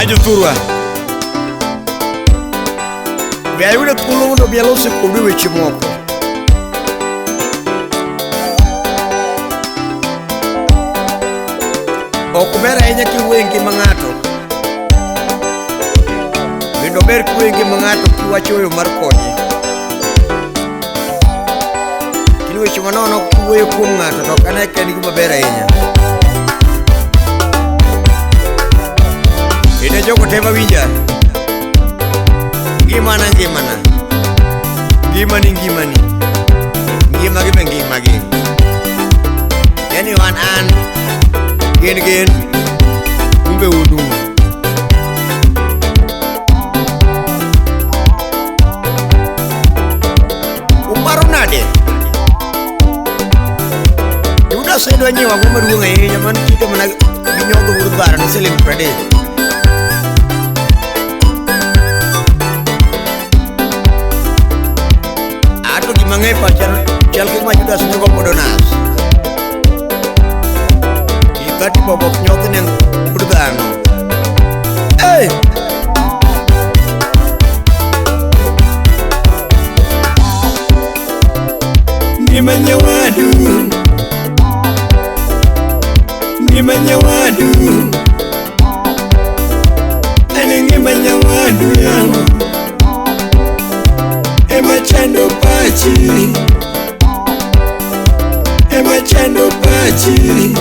Majo turwa Biar udah puluh udah biar lo sepuluh wechi moko Oku bera enya ki wengi mangato Mindo ber ki wengi mangato ki wacho yo mar konye Kini wechi manono ki weyo kuom ngato to kane ken gima ber enya Ine jogo tema winja Ngima gi be ngima gi Yani wan an Gen Umbe udu Uparu nade Udah sedo nyewa gua meruang aja Nyaman kita menag Binyogo urbar Nuselim prade Ato gimana pacar Jalki maju dah senyum podonas Tadi bobok nyotin yang berdang Ngima Nyawadu Ngima Nyawadu Ane Ngima Nyawadu Ema chando pachi Ema chando pachi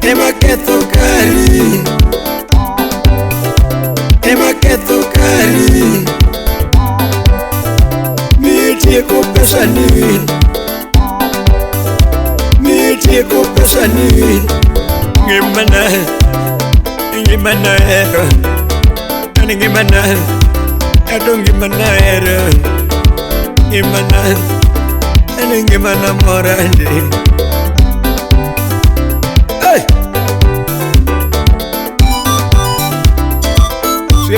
Ema ketho kari Mitieko pesani Ngimana ero Ane ngimana Ado ngimana ero Ngimana Ane ngimana morandi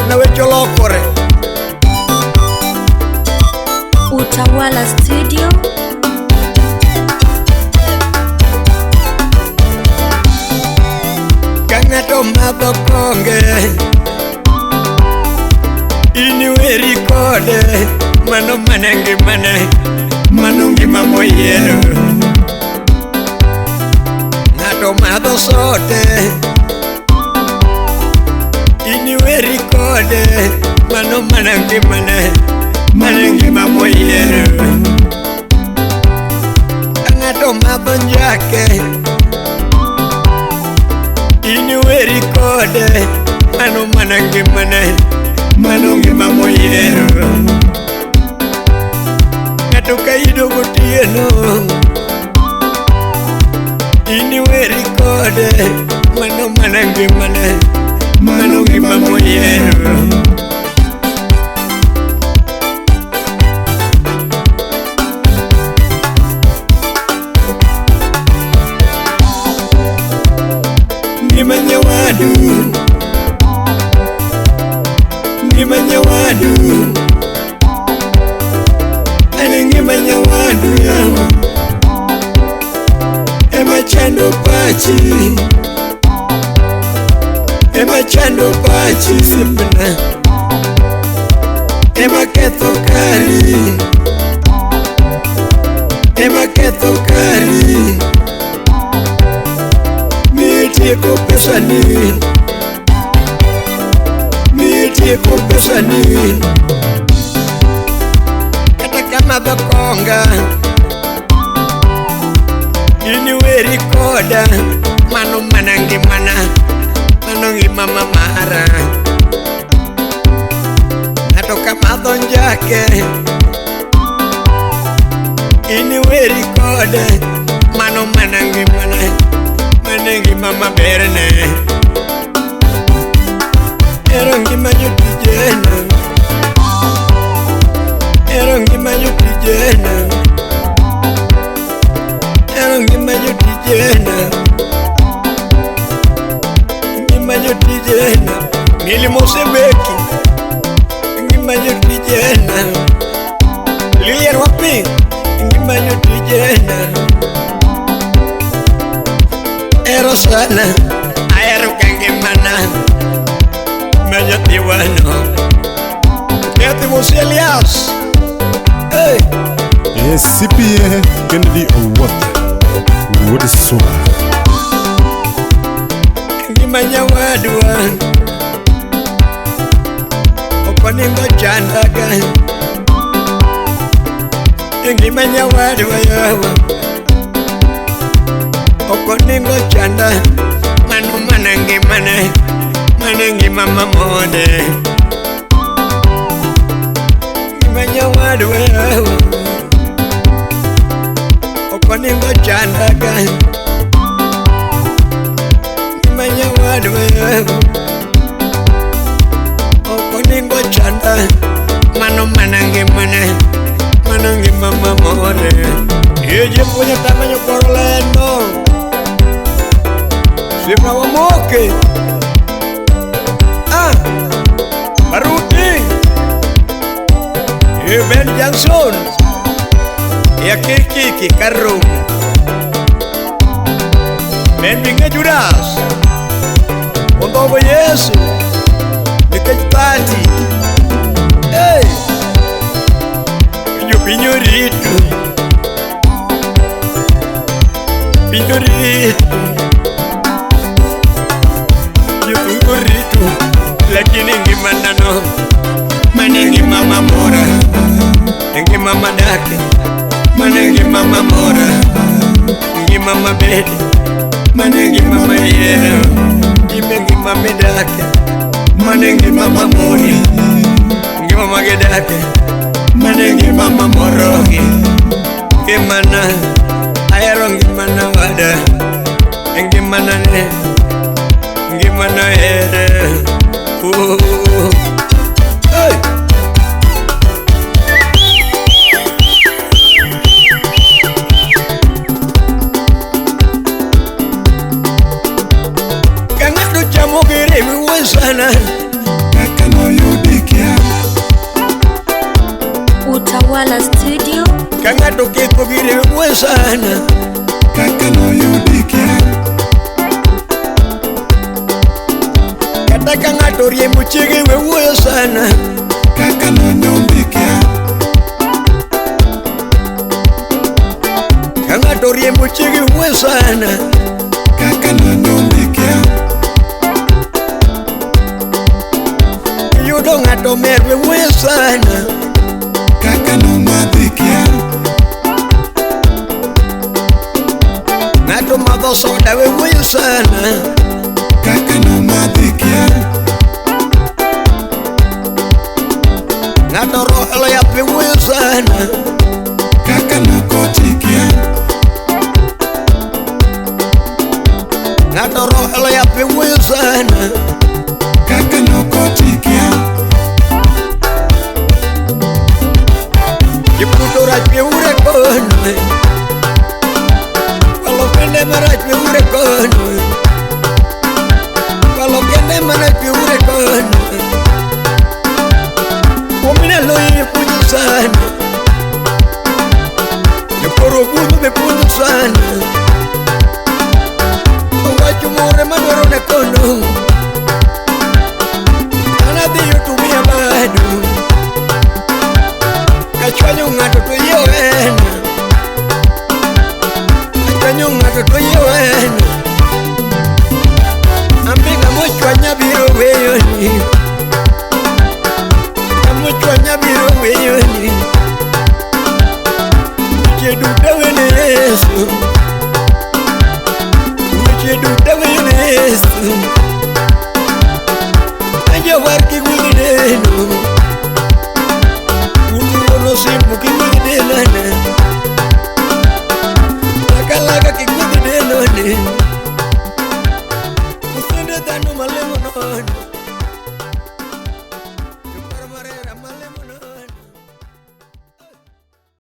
Na wecho lokore Utawala studio Kangato madho konge Ini weri kode Mano manangi Mano ngima moyero Ngato madho sote Ini weri kode Mano manangi moyero Ngato madho njake Ini weri kode Mano manangi moyero Ngato kaido gotieno Ini weri kode Mano manangi moyero Ngima Nyawadu Ane Ngima Nyawadu Ema chando pachi Sipna Ema ketho kari Mitieko pesani Kata kama bakonga Ini weri koda Mano manangi Mano ngima mamara Ngato kama donjake Ini weri koda Mano manangi Manangi mama berne Ero ngima nyutijena Ero ngima nyutijena Nilimosebeki Ngima nyutijena Lilian wapi Ngima nyutijena Ero sana Aero kange mana Nyati wano Nyati musi Elias Hey CPA Kennedy Award Wood Soa Ngima Nyawadu Opaningo chandaga Ngima Nyawadu Opaningo chanda Manu manangi mane Manangi mama mode Ngima Nyawadu Opaningo chandaga Ngima Nyawadu Opaningo chanda Manu manangi mane Manangi mama mode Yeje punya tamaño coroleno Siapa wamoke Baruti Ben Jackson Ya Kiki Karum Ben Binga Judas Untuk Yesu Dekat pati Hey Pinyorito Pinyorito Pinyorito Lakini ngimana no Manengi mama mora Nengi mama dake Manengi mama mora Nengi mama bedi Manengi mama yero Imengi mama dake Manengi mama mori Nengi mama gedake Manengi mama morogi Gimana Ayarong gimana wada Gimana ne Gimana ere Hey Kangat do chamo gere mi wesana Kakano yudikia Utawala Studio. Kangat do ke ko gere mi wesana Kakano yudikia Kata kangat do rie muchige we wesana Kakano nyombikia Kangat do rie muchige wesana Kakano nyombikia Yudo ngato merwe wesana Kakano madikia Ngato mado soda we wesana Kakano madikia Ngato rohlo ya pe wesana Kakano kotikia Ngato rohlo ya pe wesana Kakano kotikia Kiputo raj pe ure kono Kalau kende maraj pe ure kono Kalau kende maraj pe ure kono Pomina loyi punya sana Neporo gudu me punya sana Wachu more madoro ne kono Anadi yutumia badu Kachwanyo ngato to yewena Kachwanyo ngato to yewena Ambinga mochwanya biro weyoni Mochwanya biro weyoni Chedu dawene Yesu Chedu dawene Yesu Aja warki gwideno Uno simpu ki gwideno Laka ki gwideno